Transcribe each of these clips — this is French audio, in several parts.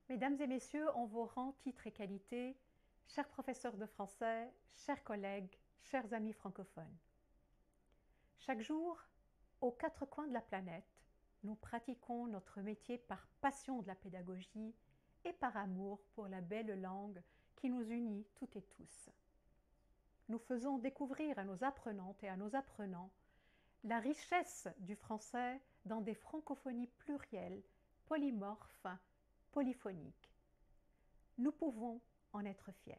Mesdames et messieurs, en vos rangs, titres et qualités, chers professeurs de français, chers collègues, chers amis francophones. Chaque jour, aux quatre coins de la planète, nous pratiquons notre métier par passion de la pédagogie et par amour pour la belle langue qui nous unit toutes et tous. Nous faisons découvrir à nos apprenantes et à nos apprenants la richesse du français dans des francophonies plurielles, polymorphes, polyphoniques. Nous pouvons en être fiers.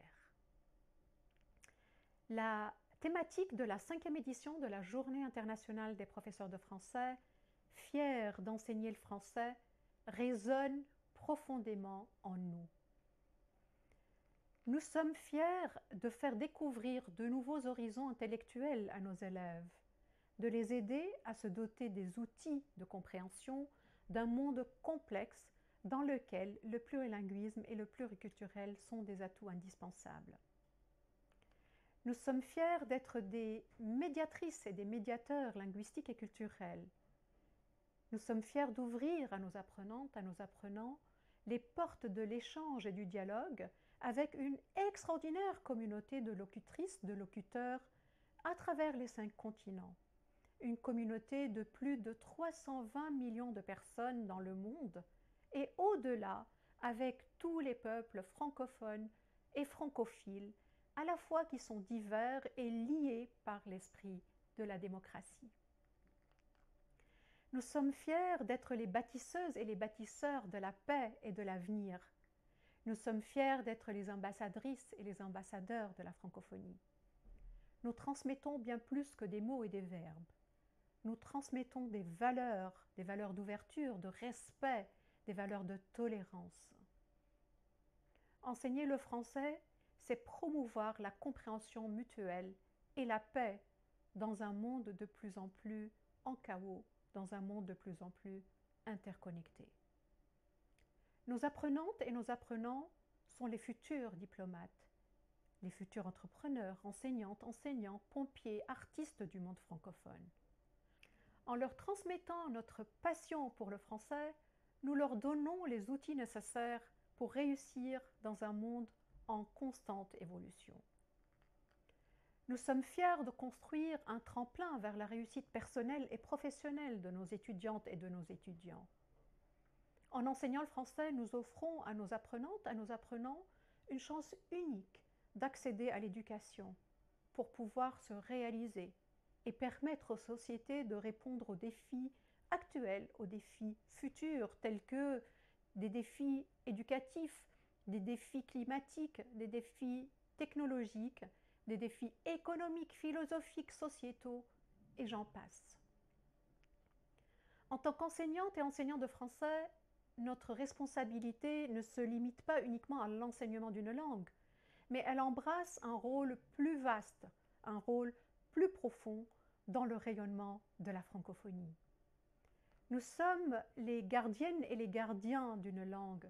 La thématique de la 5e édition de la Journée internationale des professeurs de français, fiers d'enseigner le français, résonne profondément en nous. Nous sommes fiers de faire découvrir de nouveaux horizons intellectuels à nos élèves, de les aider à se doter des outils de compréhension d'un monde complexe dans lequel le plurilinguisme et le pluriculturel sont des atouts indispensables. Nous sommes fiers d'être des médiatrices et des médiateurs linguistiques et culturels. Nous sommes fiers d'ouvrir à nos apprenantes, à nos apprenants, les portes de l'échange et du dialogue avec une extraordinaire communauté de locutrices, de locuteurs à travers les 5 continents. Une communauté de plus de 320 millions de personnes dans le monde et au-delà avec tous les peuples francophones et francophiles, à la fois qui sont divers et liés par l'esprit de la démocratie. Nous sommes fiers d'être les bâtisseuses et les bâtisseurs de la paix et de l'avenir. Nous sommes fiers d'être les ambassadrices et les ambassadeurs de la francophonie. Nous transmettons bien plus que des mots et des verbes. Nous transmettons des valeurs d'ouverture, de respect, des valeurs de tolérance. Enseigner le français, c'est promouvoir la compréhension mutuelle et la paix dans un monde de plus en plus en chaos, dans un monde de plus en plus interconnecté. Nos apprenantes et nos apprenants sont les futurs diplomates, les futurs entrepreneurs, enseignantes, enseignants, pompiers, artistes du monde francophone. En leur transmettant notre passion pour le français, nous leur donnons les outils nécessaires pour réussir dans un monde en constante évolution. Nous sommes fiers de construire un tremplin vers la réussite personnelle et professionnelle de nos étudiantes et de nos étudiants. En enseignant le français, nous offrons à nos apprenantes, à nos apprenants, une chance unique d'accéder à l'éducation pour pouvoir se réaliser et permettre aux sociétés de répondre aux défis actuels, aux défis futurs, tels que des défis éducatifs, des défis climatiques, des défis technologiques, des défis économiques, philosophiques, sociétaux, et j'en passe. En tant qu'enseignante et enseignant de français, notre responsabilité ne se limite pas uniquement à l'enseignement d'une langue, mais elle embrasse un rôle plus vaste, un rôle plus profond dans le rayonnement de la francophonie. Nous sommes les gardiennes et les gardiens d'une langue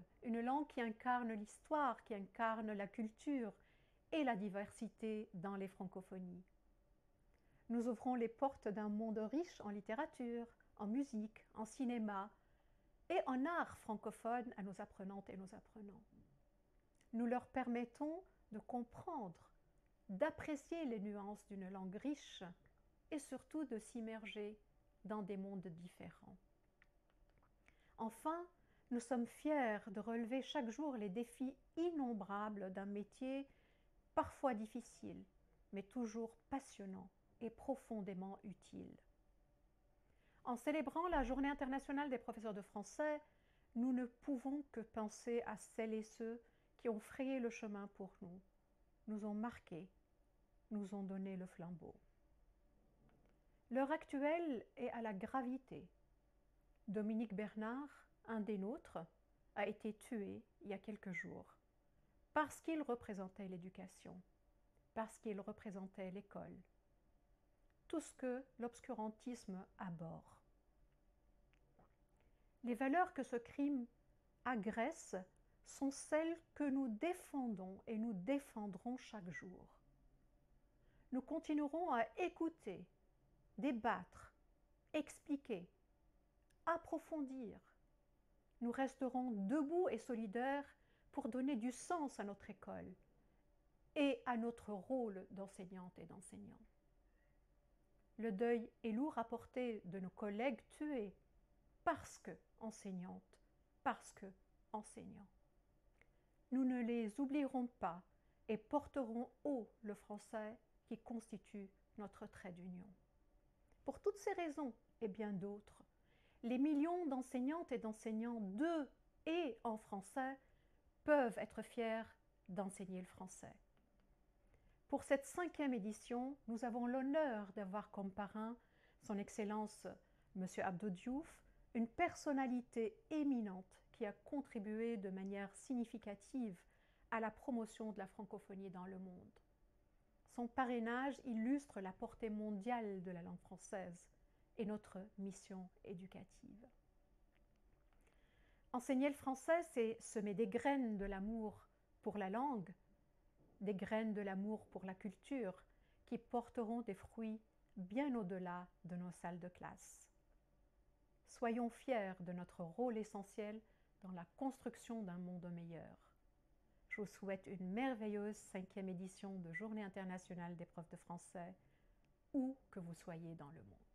qui incarne l'histoire, qui incarne la culture et la diversité dans les francophonies. Nous ouvrons les portes d'un monde riche en littérature, en musique, en cinéma et en art francophone à nos apprenantes et nos apprenants. Nous leur permettons de comprendre, d'apprécier les nuances d'une langue riche et surtout de s'immerger dans des mondes différents. Enfin, nous sommes fiers de relever chaque jour les défis innombrables d'un métier parfois difficile, mais toujours passionnant et profondément utile. En célébrant la Journée internationale des professeurs de français, nous ne pouvons que penser à celles et ceux qui ont frayé le chemin pour nous, nous ont marqués, nous ont donné le flambeau. L'heure actuelle est à la gravité. Dominique Bernard, un des nôtres, a été tué il y a quelques jours parce qu'il représentait l'éducation, parce qu'il représentait l'école, tout ce que l'obscurantisme abhorre. Les valeurs que ce crime agresse sont celles que nous défendons et nous défendrons chaque jour. Nous continuerons à écouter, débattre, expliquer, approfondir, nous resterons debout et solidaires pour donner du sens à notre école et à notre rôle d'enseignante et d'enseignant. Le deuil est lourd à porter de nos collègues tués parce que enseignantes, parce que enseignants. Nous ne les oublierons pas et porterons haut le français qui constitue notre trait d'union. Pour toutes ces raisons et bien d'autres, les millions d'enseignantes et d'enseignants de et en français peuvent être fiers d'enseigner le français. Pour cette 5e édition, nous avons l'honneur d'avoir comme parrain son Excellence M. Abdou Diouf, une personnalité éminente qui a contribué de manière significative à la promotion de la francophonie dans le monde. Son parrainage illustre la portée mondiale de la langue française et notre mission éducative. Enseigner le français, c'est semer des graines de l'amour pour la langue, des graines de l'amour pour la culture qui porteront des fruits bien au-delà de nos salles de classe. Soyons fiers de notre rôle essentiel dans la construction d'un monde meilleur. Je vous souhaite une merveilleuse 5e édition de Journée internationale des profs de français, où que vous soyez dans le monde.